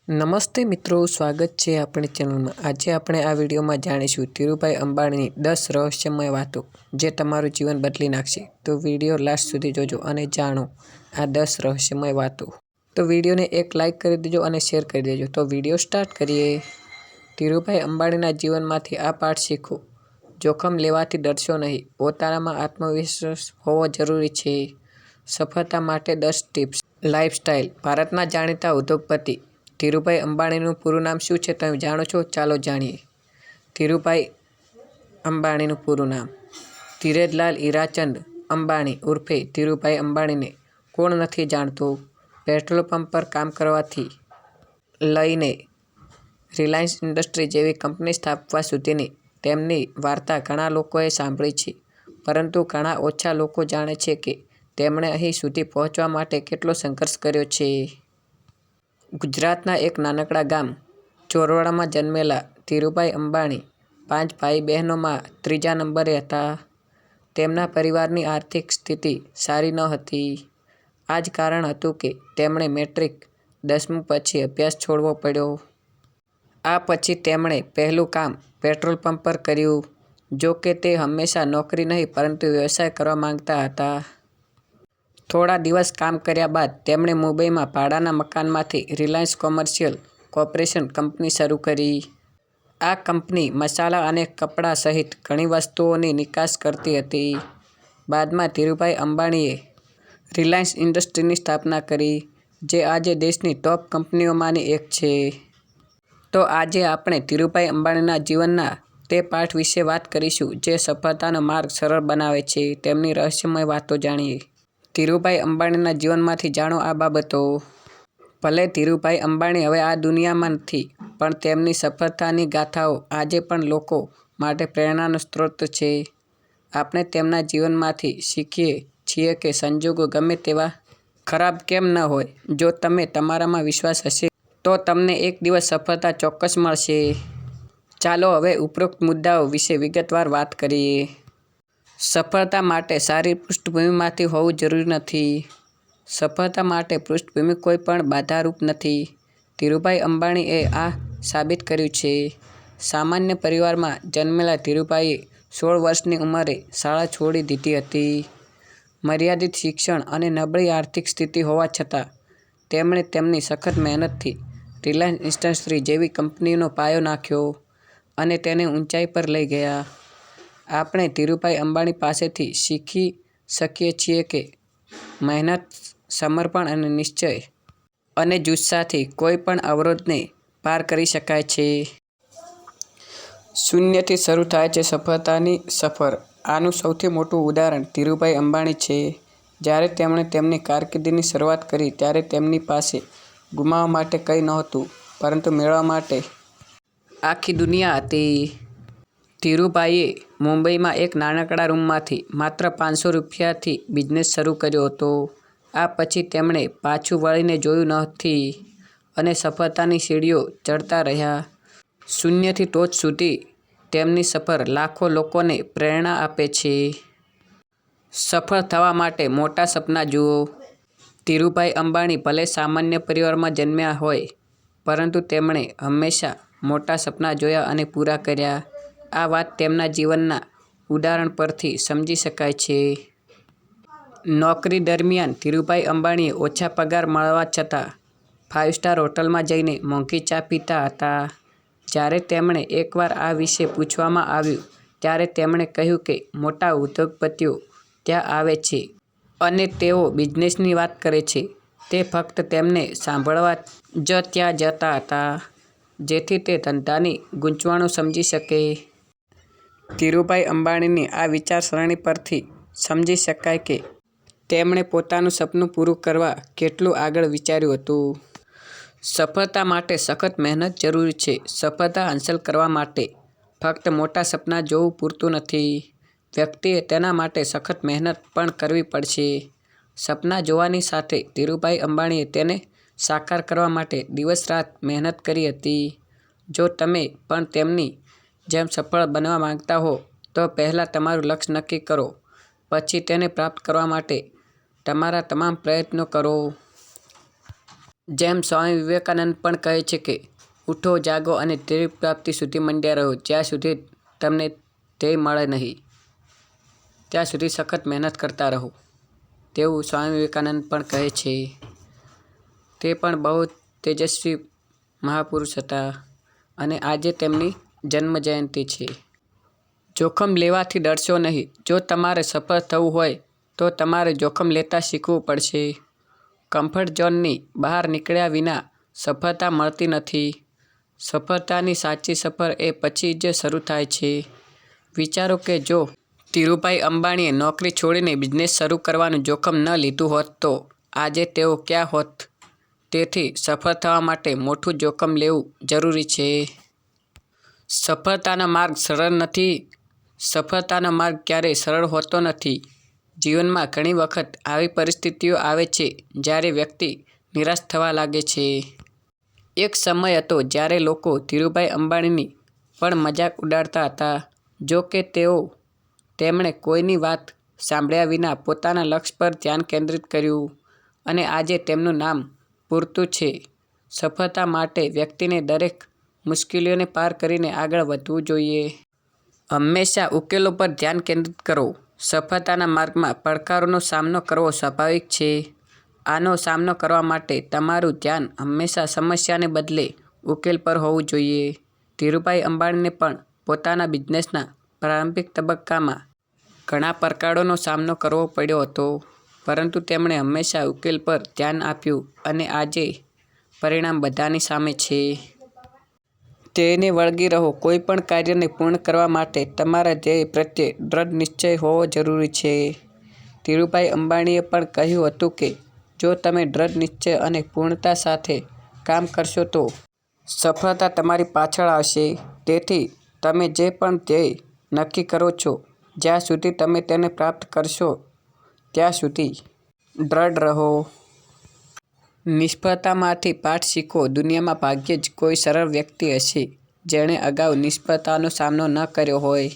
નમસ્તે મિત્રો, સ્વાગત છે આપણી ચેનલમાં। આજે આપણે આ વિડીયોમાં જાણીશું ધીરુભાઈ અંબાણીની 10 રહસ્યમય વાતો જે તમારું જીવન બદલી નાખશે। તો વિડીયો લાસ્ટ સુધી જોજો અને જાણો આ 10 રહસ્યમય વાતો। તો વિડીયોને એક લાઇક કરી દેજો અને શેર કરી દેજો। તો વિડીયો સ્ટાર્ટ કરીએ। ધીરુભાઈ અંબાણીના જીવનમાંથી આ પાઠ શીખો। જોખમ લેવાથી ડરશો નહીં, પોતાનામાં આત્મવિશ્વાસ હોવો જરૂરી છે। સફળતા માટે 10 ટિપ્સ। લાઇફસ્ટાઇલ। ભારતના જાણીતા ઉદ્યોગપતિ ધીરુભાઈ અંબાણીનું પૂરું નામ શું છે તમે જાણો છો? ચાલો જાણીએ। ધીરુભાઈ અંબાણીનું પૂરું નામ ધીરજલાલ હીરાચંદ અંબાણી ઉર્ફે ધીરુભાઈ અંબાણીને કોણ નથી જાણતું? પેટ્રોલ પંપ પર કામ કરવાથી લઈને રિલાયન્સ ઇન્ડસ્ટ્રી જેવી કંપની સ્થાપવા સુધીની તેમની વાર્તા ઘણા લોકોએ સાંભળી છે, પરંતુ ઘણા ઓછા લોકો જાણે છે કે તેમણે અહીં સુધી પહોંચવા માટે કેટલો સંઘર્ષ કર્યો છે। ગુજરાતના એક નાનકડા ગામ ચોરવાડમાં જન્મેલા ધીરુભાઈ અંબાણી 5 ભાઈ બહેનોમાં ત્રીજા નંબરે હતા। તેમના પરિવારની આર્થિક સ્થિતિ સારી ન હતી। આ જ કારણ હતું કે તેમણે મેટ્રિક 10મું પછી અભ્યાસ છોડવો પડ્યો। આ પછી તેમણે પહેલું કામ પેટ્રોલ પંપ પર કર્યું। જો કે તે હંમેશા નોકરી નહીં પરંતુ વ્યવસાય કરવા માંગતા હતા। થોડા દિવસ કામ કર્યા બાદ તેમણે મુંબઈમાં ભાડાના મકાનમાંથી રિલાયન્સ કોમર્શિયલ કોર્પોરેશન કંપની શરૂ કરી। આ કંપની મસાલા અને કપડાં સહિત ઘણી વસ્તુઓની નિકાસ કરતી હતી। બાદમાં ધીરુભાઈ અંબાણીએ રિલાયન્સ ઇન્ડસ્ટ્રીની સ્થાપના કરી, જે આજે દેશની ટોપ કંપનીઓમાંની એક છે। તો આજે આપણે ધીરુભાઈ અંબાણીના જીવનના તે પાઠ વિશે વાત કરીશું જે સફળતાનો માર્ગ સરળ બનાવે છે। તેમની રહસ્યમય વાતો જાણીએ। ધીરુભાઈ અંબાણીના જીવનમાંથી જાણો આ બાબતો। ભલે ધીરુભાઈ અંબાણી હવે આ દુનિયામાં નથી, પણ તેમની સફળતાની ગાથાઓ આજે પણ લોકો માટે પ્રેરણાનો સ્ત્રોત છે। આપણે તેમના જીવનમાંથી શીખીએ છીએ કે સંજોગો ગમે તેવા ખરાબ કેમ ન હોય, જો તમે તમારામાં વિશ્વાસ હશે તો તમને એક દિવસ સફળતા ચોક્કસ મળશે। ચાલો હવે ઉપરોક્ત મુદ્દાઓ વિશે વિગતવાર વાત કરીએ। સફળતા માટે સારી પૃષ્ઠભૂમિમાંથી હોવું જરૂરી નથી। સફળતા માટે પૃષ્ઠભૂમિ કોઈ પણ બાધારૂપ નથી। ધીરુભાઈ અંબાણીએ આ સાબિત કર્યું છે। સામાન્ય પરિવારમાં જન્મેલા ધીરુભાઈએ 16 વર્ષની ઉંમરે શાળા છોડી દીધી હતી। મર્યાદિત શિક્ષણ અને નબળી આર્થિક સ્થિતિ હોવા છતાં તેમણે તેમની સખત મહેનતથી રિલાયન્સ ઇન્ડસ્ટ્રી જેવી કંપનીનો પાયો નાખ્યો અને તેને ઊંચાઈ પર લઈ ગયા। આપણે ધીરુભાઈ અંબાણી પાસેથી શીખી શકીએ છીએ કે મહેનત, સમર્પણ અને નિશ્ચય અને જુસ્સાથી કોઈ પણ અવરોધને પાર કરી શકાય છે। શૂન્યથી શરૂ થાય છે સફળતાની સફર। આનું સૌથી મોટું ઉદાહરણ ધીરુભાઈ અંબાણી છે। જ્યારે તેમણે તેમની કારકિર્દીની શરૂઆત કરી ત્યારે તેમની પાસે ગુમાવવા માટે કંઈ નહોતું, પરંતુ મેળવવા માટે આખી દુનિયા હતી। ધીરુભાઈએ મુંબઈમાં એક નાનકડા રૂમમાંથી માત્ર 500 રૂપિયાથી બિઝનેસ શરૂ કર્યો હતો। આ પછી તેમણે પાછું વળીને જોયું નથી અને સફળતાની સીડીઓ ચડતા રહ્યા। શૂન્યથી ટોચ સુધી તેમની સફર લાખો લોકોને પ્રેરણા આપે છે। સફળ થવા માટે મોટા સપના જુઓ। ધીરુભાઈ અંબાણી ભલે સામાન્ય પરિવારમાં જન્મ્યા હોય, પરંતુ તેમણે હંમેશા મોટા સપના જોયા અને પૂરા કર્યા। આ વાત તેમના જીવનના ઉદાહરણ પરથી સમજી શકાય છે। નોકરી દરમિયાન ધીરુભાઈ અંબાણીએ ઓછા પગાર મળવા છતાં 5 સ્ટાર હોટલમાં જઈને મોંઘી ચા પીતા હતા। જ્યારે તેમણે એકવાર આ વિશે પૂછવામાં આવ્યું ત્યારે તેમણે કહ્યું કે મોટા ઉદ્યોગપતિઓ ત્યાં આવે છે અને તેઓ બિઝનેસની વાત કરે છે, તે ફક્ત તેમને સાંભળવા જ ત્યાં જતા હતા, જેથી તે ધંધાની ગૂંચવણો સમજી શકે। ધીરુભાઈ અંબાણીની આ વિચારસરણી પરથી સમજી શકાય કે તેમણે પોતાનું સપનું પૂરું કરવા કેટલું આગળ વિચાર્યું હતું। સફળતા માટે સખત મહેનત જરૂરી છે। સફળતા હાંસલ કરવા માટે ફક્ત મોટા સપના જોવું પૂરતું નથી, વ્યક્તિએ તેના માટે સખત મહેનત પણ કરવી પડશે। સપના જોવાની સાથે ધીરુભાઈ અંબાણીએ તેને સાકાર કરવા માટે દિવસ-રાત મહેનત કરી હતી। જો તમે પણ તેમની જેમ સફળ બનવા માંગતા હો તો પહેલા તમારું લક્ષ્ય નક્કી કરો, પછી તેને પ્રાપ્ત કરવા માટે તમારા તમામ પ્રયત્નો કરો। જેમ સ્વામી વિવેકાનંદ પણ કહે છે કે ઉઠો, જાગો અને ધ્યેય પ્રાપ્તિ સુધી મંડ્યા રહો. જ્યાં સુધી તમને ધ્યેય મળે નહીં ત્યાં સુધી સખત મહેનત કરતા રહો, તેવું સ્વામી વિવેકાનંદ પણ કહે છે. તે પણ બહુ તેજસ્વી મહાપુરુષ હતા અને આજે તેમની જન્મજયંતિ છે. જોખમ લેવાથી ડરશો નહીં. જો તમારે સફળ થવું હોય તો તમારે જોખમ લેતા શીખવું પડશે. કમ્ફર્ટ ઝોનની બહાર નીકળ્યા વિના સફળતા મળતી નથી. સફળતાની સાચી સફર એ પછી જ શરૂ થાય છે. વિચારો કે જો ધીરુભાઈ અંબાણીએ નોકરી છોડીને બિઝનેસ શરૂ કરવાનું જોખમ ન લીધું હોત તો આજે તેઓ ક્યાં હોત? તેથી સફળ થવા માટે મોટું જોખમ લેવું જરૂરી છે. સફળતાનો માર્ગ સરળ નથી. સફળતાનો માર્ગ ક્યારેય સરળ હોતો નથી. જીવનમાં ઘણી વખત આવી પરિસ્થિતિઓ આવે છે જ્યારે વ્યક્તિ નિરાશ થવા લાગે છે. એક સમય હતો જ્યારે લોકો ધીરુભાઈ અંબાણીની પણ મજાક ઉડાડતા હતા. જો કે તેમણે કોઈની વાત સાંભળ્યા વિના પોતાના લક્ષ્ય પર ધ્યાન કેન્દ્રિત કર્યું અને આજે તેમનું નામ પૂરતું છે. સફળતા માટે વ્યક્તિને દરેક મુશ્કેલીઓને પાર કરીને આગળ વધવું જોઈએ. હંમેશા ઉકેલો પર ધ્યાન કેન્દ્રિત કરો. સફળતાના માર્ગમાં પડકારોનો સામનો કરવો સ્વાભાવિક છે. આનો સામનો કરવા માટે તમારું ધ્યાન હંમેશા સમસ્યાને બદલે ઉકેલ પર હોવું જોઈએ. ધીરુભાઈ અંબાણીને પણ પોતાના બિઝનેસના પ્રારંભિક તબક્કામાં ઘણા પડકારોનો સામનો કરવો પડ્યો હતો, પરંતુ તેમણે હંમેશા ઉકેલ પર ધ્યાન આપ્યું અને આજે પરિણામ બધાની સામે છે. ધ્યેયને વળગી રહો. કોઈ પણ કાર્યને પૂર્ણ કરવા માટે તમારા ધ્યેય પ્રત્યે દ્રઢ નિશ્ચય હોવો જરૂરી છે. ધીરુભાઈ અંબાણીએ પણ કહ્યું હતું કે જો તમે દ્રઢ નિશ્ચય અને પૂર્ણતા સાથે કામ કરશો તો સફળતા તમારી પાછળ આવશે. તેથી તમે જે પણ ધ્યેય નક્કી કરો છો, જ્યાં સુધી તમે તેને પ્રાપ્ત કરશો ત્યાં સુધી દ્રઢ રહો. નિષ્ફળતામાંથી પાઠ શીખો. દુનિયામાં ભાગ્યે જ કોઈ સરળ વ્યક્તિ હશે જેણે અગાઉ નિષ્ફળતાનો સામનો ન કર્યો હોય.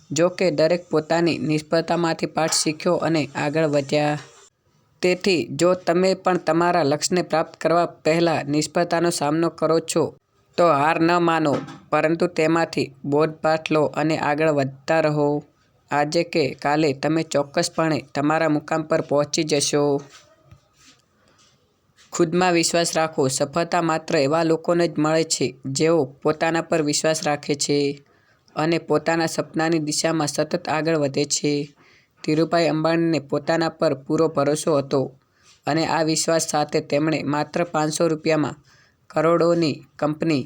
જો કે દરેક પોતાની નિષ્ફળતામાંથી પાઠ શીખ્યો અને આગળ વધ્યા. તેથી જો તમે પણ તમારા લક્ષ્યને પ્રાપ્ત કરવા પહેલાં નિષ્ફળતાનો સામનો કરો છો તો હાર ન માનો, પરંતુ તેમાંથી બોધપાઠ લો અને આગળ વધતા રહો. આજે કે કાલે તમે ચોક્કસપણે તમારા મુકામ પર પહોંચી જશો. ખુદમાં વિશ્વાસ રાખો. સફળતા માત્ર એવા લોકોને જ મળે છે જેઓ પોતાના પર વિશ્વાસ રાખે છે અને પોતાના સપનાની દિશામાં સતત આગળ વધે છે. ધીરુભાઈ અંબાણીને પોતાના પર પૂરો ભરોસો હતો અને આ વિશ્વાસ સાથે તેમણે માત્ર 500 રૂપિયામાં કરોડોની કંપની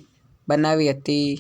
બનાવી હતી.